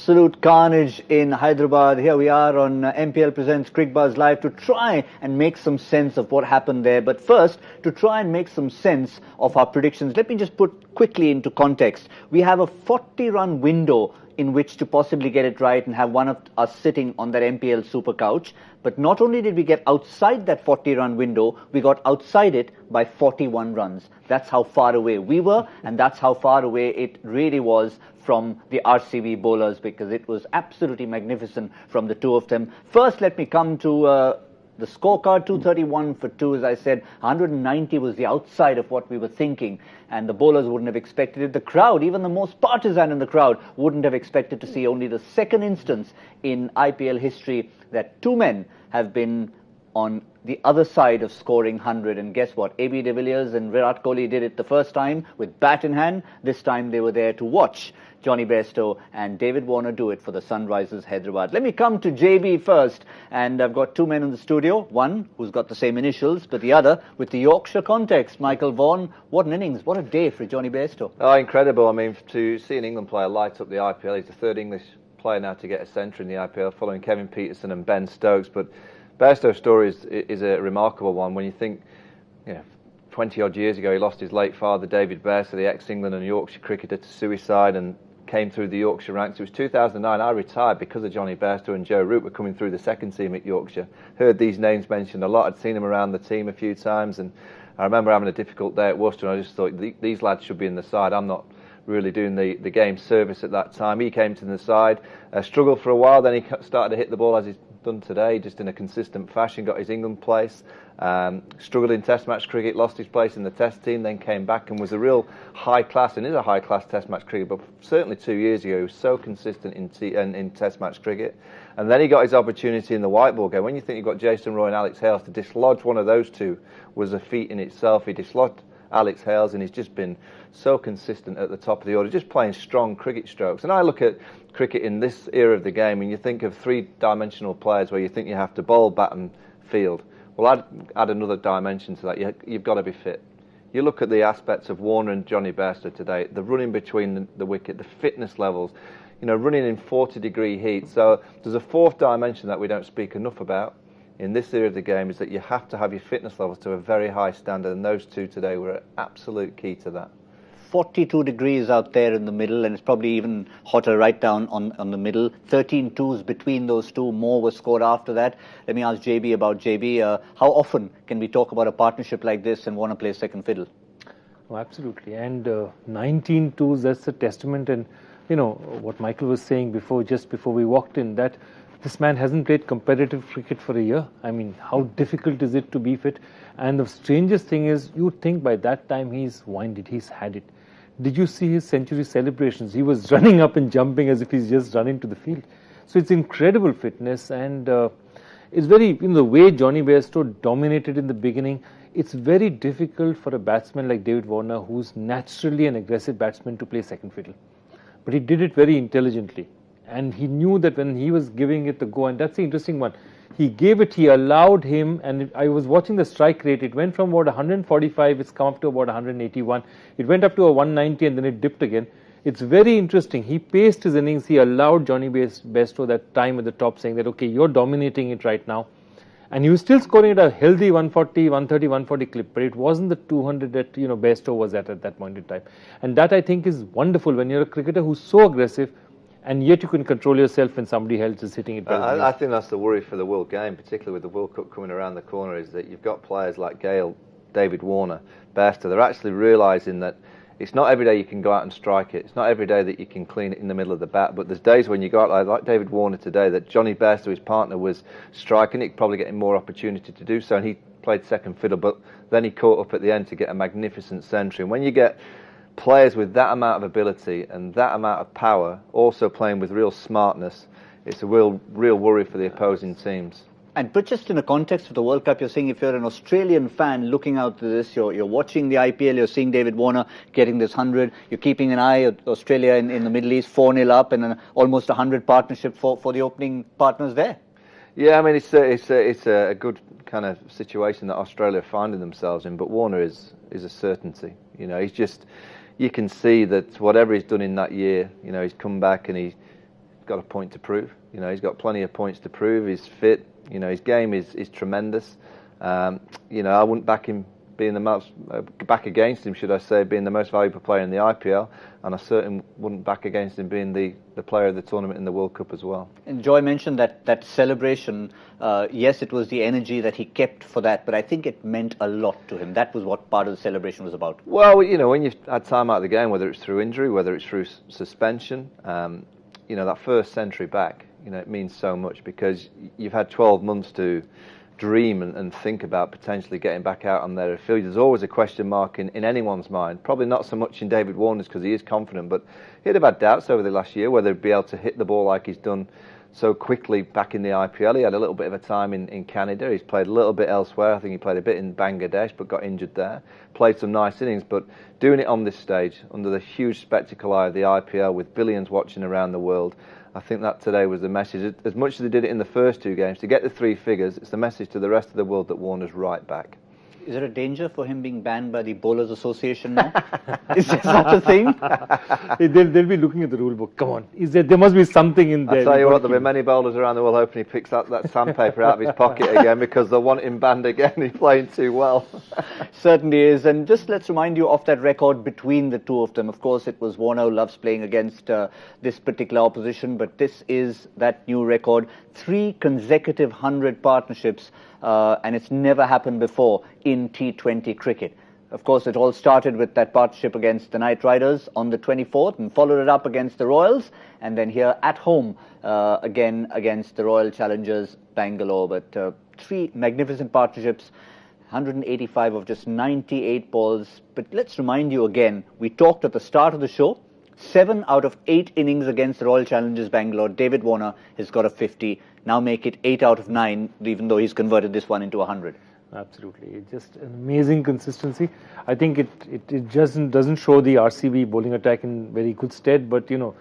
Absolute carnage in Hyderabad. Here we are on MPL Presents Crick Buzz Live to try and make some sense of what happened there. But first, to try and make some sense of our predictions, let me just put quickly into context. We have a 40-run window in which to possibly get it right and have one of us sitting on that MPL super couch. But not only did we get outside that 40-run window, we got outside it by 41 runs. That's how far away we were, and that's how far away it really was from the RCB bowlers, because it was absolutely magnificent from the two of them. First, let me come to the scorecard. 231 for 2, as I said. 190 was the outside of what we were thinking, and the bowlers wouldn't have expected it. The crowd, even the most partisan in the crowd, wouldn't have expected to see only the second instance in IPL history that two men have been on the other side of scoring 100. And guess what? AB de Villiers and Virat Kohli did it the first time with bat in hand. This time they were there to watch Johnny Bairstow and David Warner do it for the Sunrisers Hyderabad. Let me come to JB first, and I've got two men in the studio, one who's got the same initials, but the other with the Yorkshire context. Michael Vaughan, what an innings, what a day for Johnny Bairstow. Oh, incredible. I mean, to see an England player light up the IPL, he's the third English player now to get a century in the IPL, following Kevin Peterson and Ben Stokes. But Bairstow's story is a remarkable one when you think, 20 odd years ago he lost his late father, David Bairstow, the ex-England and Yorkshire cricketer, to suicide and came through the Yorkshire ranks. It was 2009. I retired because of Johnny Bairstow and Joe Root were coming through the second team at Yorkshire. Heard these names mentioned a lot. I'd seen them around the team a few times, and I remember having a difficult day at Worcester, and I just thought these lads should be in the side. I'm not really doing the game service at that time. He came to the side, struggled for a while, then he started to hit the ball as he's done today, just in a consistent fashion, got his England place, struggled in Test match cricket, lost his place in the Test team, then came back and was a real high class, and is a high class Test match cricket, but certainly 2 years ago he was so consistent in Test match cricket. And then he got his opportunity in the white ball game. When you think you've got Jason Roy and Alex Hales, to dislodge one of those two was a feat in itself. He dislodged Alex Hales, and he's just been so consistent at the top of the order, just playing strong cricket strokes. And I look at cricket in this era of the game, and you think of three-dimensional players where you think you have to bowl, bat and field. Well, I'd add another dimension to that. You've got to be fit. You look at the aspects of Warner and Johnny Bairstow today, the running between the wicket, the fitness levels, running in 40-degree heat. So there's a fourth dimension that we don't speak enough about in this era of the game, is that you have to have your fitness levels to a very high standard, and those two today were an absolute key to that. 42 degrees out there in the middle, and it's probably even hotter right down on the middle. 13 twos between those two. More was scored after that. Let me ask JB about JB. How often can we talk about a partnership like this and want to play second fiddle? Oh, absolutely. And 19 twos, that's a testament. And, what Michael was saying just before we walked in, that this man hasn't played competitive cricket for a year. I mean, how difficult is it to be fit? And the strangest thing is, you think by that time he's winded, he's had it. Did you see his century celebrations? He was running up and jumping as if he's just running to the field. So it's incredible fitness, and it's very, the way Johnny Bairstow dominated in the beginning, it's very difficult for a batsman like David Warner, who's naturally an aggressive batsman, to play second fiddle. But he did it very intelligently. And he knew that when he was giving it the go, and that's the interesting one, he gave it, he allowed him, and I was watching the strike rate, it went from about 145, it's come up to about 181, it went up to a 190 and then it dipped again. It's very interesting. He paced his innings, he allowed Johnny Bairstow that time at the top, saying that, okay, you're dominating it right now. And he was still scoring at a healthy 140, 130, 140 clip, but it wasn't the 200 that, Bairstow was at that point in time. And that, I think, is wonderful when you're a cricketer who's so aggressive, and yet you can control yourself when somebody else is hitting it. I think that's the worry for the World Game, particularly with the World Cup coming around the corner, is that you've got players like Gale, David Warner, Bairstow. They're actually realising that it's not every day you can go out and strike it. It's not every day that you can clean it in the middle of the bat. But there's days when you go out like David Warner today, that Johnny Bairstow, his partner, was striking it, probably getting more opportunity to do so, and he played second fiddle. But then he caught up at the end to get a magnificent century. And when you get players with that amount of ability and that amount of power also playing with real smartness, it's a real worry for the opposing teams. But just in the context of the World Cup, you're saying if you're an Australian fan looking out to this, you're watching the IPL, you're seeing David Warner getting this 100, you're keeping an eye at Australia in the Middle East, 4-0 up, and almost 100 partnership for the opening partners there. Yeah, I mean, it's a good kind of situation that Australia are finding themselves in, but Warner is a certainty. He's just, you can see that whatever he's done in that year, he's come back and he got a point to prove. You know, he's got plenty of points to prove. He's fit. You know, his game is tremendous. You know, I wouldn't back him being the most back against him, should I say, being the most valuable player in the IPL, and I certainly wouldn't back against him being the player of the tournament in the World Cup as well. And Joy mentioned that celebration. Yes, it was the energy that he kept for that, but I think it meant a lot to him. That was what part of the celebration was about. Well, you know, when you've had time out of the game, whether it's through injury, whether it's through suspension, you know, that first century back, you know, it means so much because you've had 12 months to dream and think about potentially getting back out on their field. There's always a question mark in anyone's mind. Probably not so much in David Warner's because he is confident, but he'd have had doubts over the last year whether he'd be able to hit the ball like he's done so quickly back in the IPL. He had a little bit of a time in Canada. He's played a little bit elsewhere. I think he played a bit in Bangladesh but got injured there. Played some nice innings, but doing it on this stage under the huge spectacle eye of the IPL with billions watching around the world, I think that today was the message. As much as they did it in the first two games, to get the 3 figures, it's the message to the rest of the world that Warner's right back. Is there a danger for him being banned by the Bowlers Association now? Is there such a thing? They'll be looking at the rule book. Come on, there must be something in there. I'll tell you what, there'll be many bowlers around the world hoping he picks that sandpaper out of his pocket again because they'll want him banned again. He's playing too well. Certainly is. And just let's remind you of that record between the two of them. Of course, it was Warner who loves playing against this particular opposition, but this is that new record. 3 consecutive 100 partnerships, and it's never happened before in T20 cricket. Of course, it all started with that partnership against the Knight Riders on the 24th and followed it up against the Royals, and then here at home again against the Royal Challengers Bangalore. But 3 magnificent partnerships, 185 of just 98 balls. But let's remind you again, we talked at the start of the show, 7 out of 8 innings against the Royal Challengers Bangalore. David Warner has got a 50. Now make it 8 out of 9, even though he's converted this one into 100. Absolutely. It's just an amazing consistency. I think it just doesn't show the RCB bowling attack in very good stead, but, you know,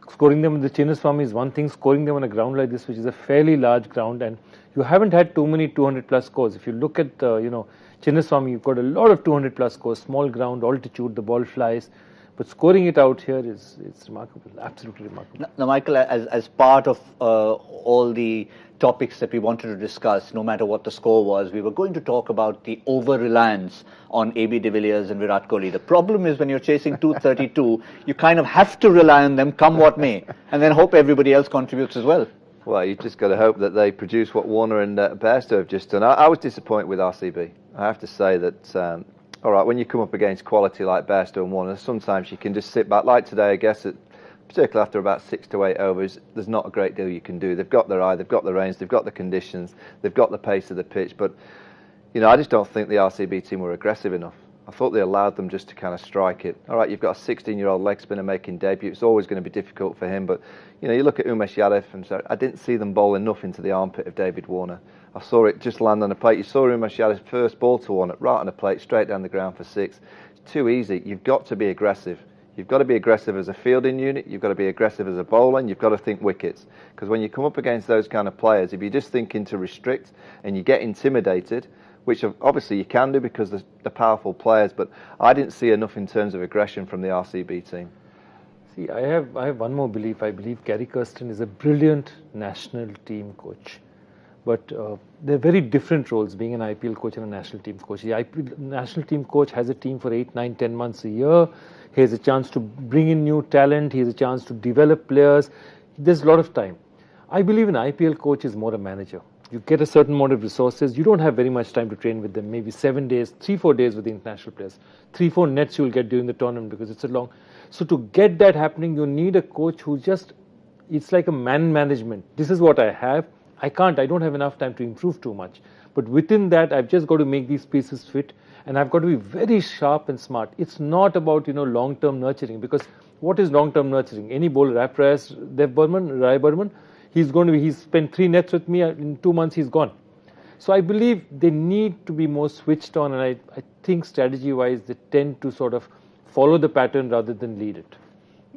scoring them in the Chinnaswamy is one thing, scoring them on a ground like this, which is a fairly large ground, and you haven't had too many 200 plus scores. If you look at, you know, Chinnaswamy, you've got a lot of 200 plus scores, small ground, altitude, the ball flies. But scoring it out here it's remarkable, absolutely remarkable. Now, Michael, as part of all the topics that we wanted to discuss, no matter what the score was, we were going to talk about the over-reliance on AB de Villiers and Virat Kohli. The problem is when you're chasing 232, you kind of have to rely on them come what may, and then hope everybody else contributes as well. Well, you just got to hope that they produce what Warner and Bairstow have just done. I was disappointed with RCB. I have to say that... all right, when you come up against quality like Bairstow and Warner, sometimes you can just sit back. Like today, I guess, particularly after about 6 to 8 overs, there's not a great deal you can do. They've got their eye, they've got the range, they've got the conditions, they've got the pace of the pitch. But, you know, I just don't think the RCB team were aggressive enough. I thought they allowed them just to kind of strike it. All right, you've got a 16-year-old leg spinner making debut. It's always going to be difficult for him. But, you know, you look at Umesh Yadav, and so I didn't see them bowl enough into the armpit of David Warner. I saw it just land on the plate. You saw Umesh Yadav's first ball to Warner, right on the plate, straight down the ground for 6. It's too easy. You've got to be aggressive. You've got to be aggressive as a fielding unit. You've got to be aggressive as a bowler, and you've got to think wickets. Because when you come up against those kind of players, if you're just thinking to restrict and you get intimidated, which obviously you can do because they're powerful players, but I didn't see enough in terms of aggression from the RCB team. See, I have one more belief. I believe Gary Kirsten is a brilliant national team coach. But they're very different roles, being an IPL coach and a national team coach. The IPL national team coach has a team for 8, 9, 10 months a year. He has a chance to bring in new talent. He has a chance to develop players. There's a lot of time. I believe an IPL coach is more a manager. You get a certain amount of resources. You don't have very much time to train with them. Maybe 7 days, 3-4 days with the international players. 3-4 nets you'll get during the tournament because it's a long. So to get that happening, you need a coach who it's like a man management. This is what I have. I don't have enough time to improve too much. But within that, I've just got to make these pieces fit, and I've got to be very sharp and smart. It's not about, long-term nurturing, because what is long-term nurturing? Any bowler, Rai Burman, he's spent 3 nets with me, in 2 months he's gone. So I believe they need to be more switched on, and I think strategy-wise, they tend to sort of follow the pattern rather than lead it.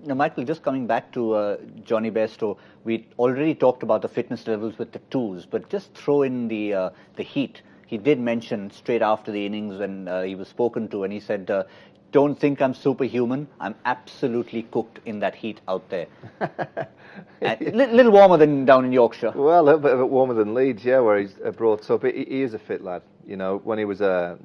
Now, Michael, just coming back to Johnny Bairstow, we already talked about the fitness levels with the twos, but just throw in the heat. He did mention straight after the innings when he was spoken to, and he said don't think I'm superhuman. I'm absolutely cooked in that heat out there. Little warmer than down in Yorkshire. Well, a little bit of it warmer than Leeds, yeah, where he's brought up. He is a fit lad. You know, when he was a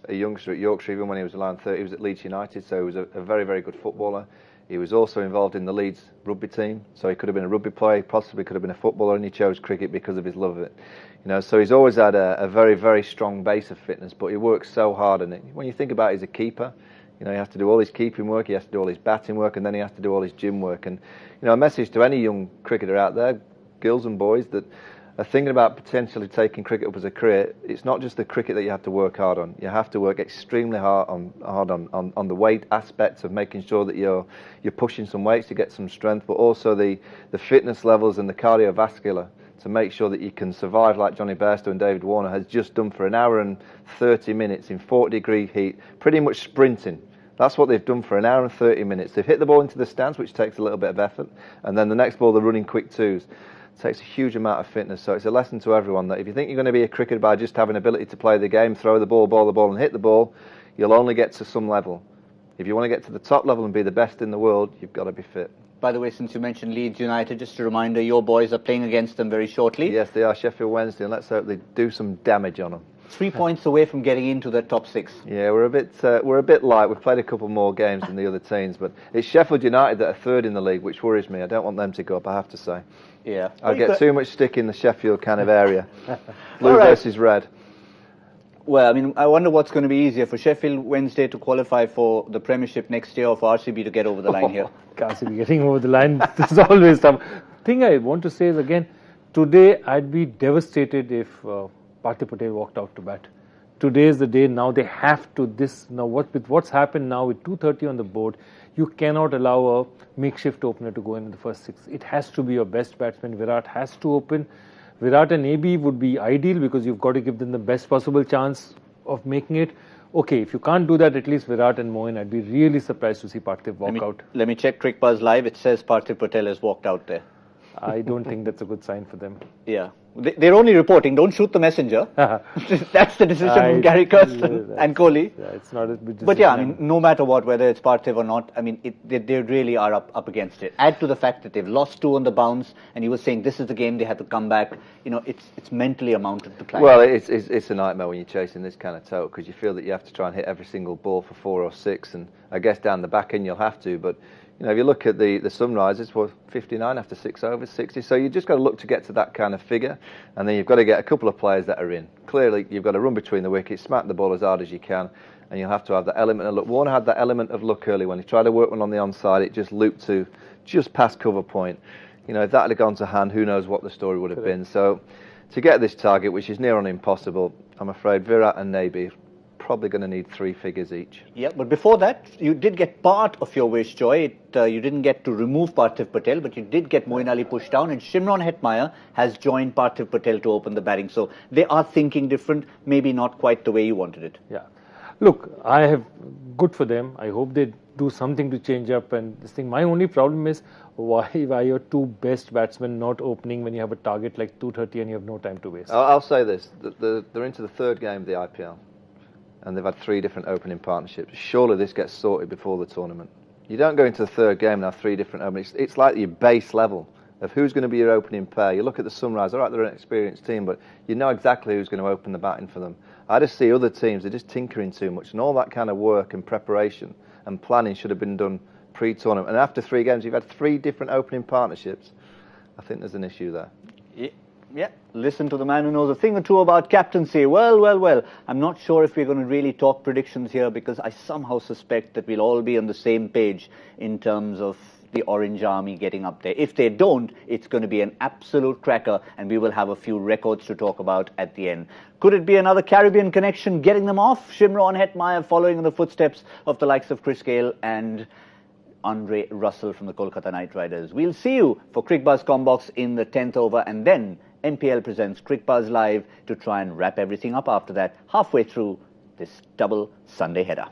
youngster at Yorkshire, even when he was around 30, he was at Leeds United, so he was a very, very good footballer. He was also involved in the Leeds rugby team, so he could have been a rugby player, possibly could have been a footballer, and he chose cricket because of his love of it. You know, so he's always had a very, very strong base of fitness, but he works so hard on it. When you think about it, he's a keeper. You know, he has to do all his keeping work, he has to do all his batting work, and then he has to do all his gym work. And, you know, a message to any young cricketer out there, girls and boys, that are thinking about potentially taking cricket up as a career, it's not just the cricket that you have to work hard on. You have to work extremely hard on the weight aspects of making sure that you're pushing some weights to get some strength, but also the fitness levels and the cardiovascular to make sure that you can survive like Johnny Bairstow and David Warner has just done for an hour and 30 minutes in 40-degree heat, pretty much sprinting. That's what they've done for an hour and 30 minutes. They've hit the ball into the stands, which takes a little bit of effort, and then the next ball they're running quick twos. It takes a huge amount of fitness, so it's a lesson to everyone that if you think you're going to be a cricketer by just having ability to play the game, throw the ball and hit the ball, you'll only get to some level. If you want to get to the top level and be the best in the world, you've got to be fit. By the way, since you mentioned Leeds United, just a reminder, your boys are playing against them very shortly. Yes, they are, Sheffield Wednesday, and let's hope they do some damage on them. 3 points away from getting into the top 6. Yeah, we're a bit light. We've played a couple more games than the other teams, but it's Sheffield United that are third in the league, which worries me. I don't want them to go up, I have to say. Yeah. I get too much stick in the Sheffield kind of area. Blue versus red. Well, I mean, I wonder what's going to be easier for Sheffield Wednesday to qualify for the Premiership next year, or for RCB to get over the line here. RCB getting over the line, this is always tough. Thing I want to say is, again, today I'd be devastated if Parthiv Patel walked out to bat. Today is the day. Now they have to. With what's happened now with 230 on the board, you cannot allow a makeshift opener to go in the first 6. It has to be your best batsman. Virat has to open. Virat and AB would be ideal because you've got to give them the best possible chance of making it. Okay, if you can't do that, at least Virat and Moin, I'd be really surprised to see Parthiv walk out. Let me check CricBuzz Live. It says Parthiv Patel has walked out there. I don't think that's a good sign for them. Yeah. They're only reporting. Don't shoot the messenger. That's the decision from Gary Kirsten and Kohli. Yeah, it's not a big decision. But yeah, I mean, no matter what, whether it's Parthiv or not, I mean, they really are up against it. Add to the fact that they've lost 2 on the bounce, and you were saying this is the game they had to come back. You know, it's mentally amounted to climb. Well, it's a nightmare when you're chasing this kind of total because you feel that you have to try and hit every single ball for 4 or 6, and I guess down the back end you'll have to, but. You know, if you look at the Sunrisers, well, 59 after 6 overs, 60. So you've just got to look to get to that kind of figure, and then you've got to get a couple of players that are in. Clearly, you've got to run between the wickets, smack the ball as hard as you can, and you'll have to have that element of luck. Warner had that element of luck early when he tried to work one on the onside. It just looped to just past cover point. You know, if that had gone to hand, who knows what the story would have been. So to get this target, which is near on impossible, I'm afraid Virat and Nabi probably going to need 3 figures each. Yeah, but before that, you did get part of your wish, Joy. You didn't get to remove Parthiv Patel, but you did get Moeen Ali pushed down, and Shimron Hetmeyer has joined Parthiv Patel to open the batting. So they are thinking different, maybe not quite the way you wanted it. Yeah. Look, I have good for them. I hope they do something to change up and this thing. My only problem is why are your 2 best batsmen not opening when you have a target like 230 and you have no time to waste? I'll say this. They're into the 3rd game of the IPL. And they've had 3 different opening partnerships. Surely this gets sorted before the tournament. You don't go into the 3rd game and have 3 different openings. It's like your base level of who's going to be your opening pair. You look at the Sunrise, all right, they're an experienced team, but you know exactly who's going to open the batting for them. I just see other teams, they're just tinkering too much, and all that kind of work and preparation and planning should have been done pre-tournament. And after 3 games, you've had 3 different opening partnerships. I think there's an issue there. Yeah, listen to the man who knows a thing or two about captaincy. Well, I'm not sure if we're going to really talk predictions here because I somehow suspect that we'll all be on the same page in terms of the Orange Army getting up there. If they don't, it's going to be an absolute cracker and we will have a few records to talk about at the end. Could it be another Caribbean connection getting them off? Shimron Hetmeyer following in the footsteps of the likes of Chris Gayle and Andre Russell from the Kolkata Knight Riders. We'll see you for CricBuzz Combox in the 10th over, and then MPL presents CricBuzz Live to try and wrap everything up after that, halfway through this double Sunday header.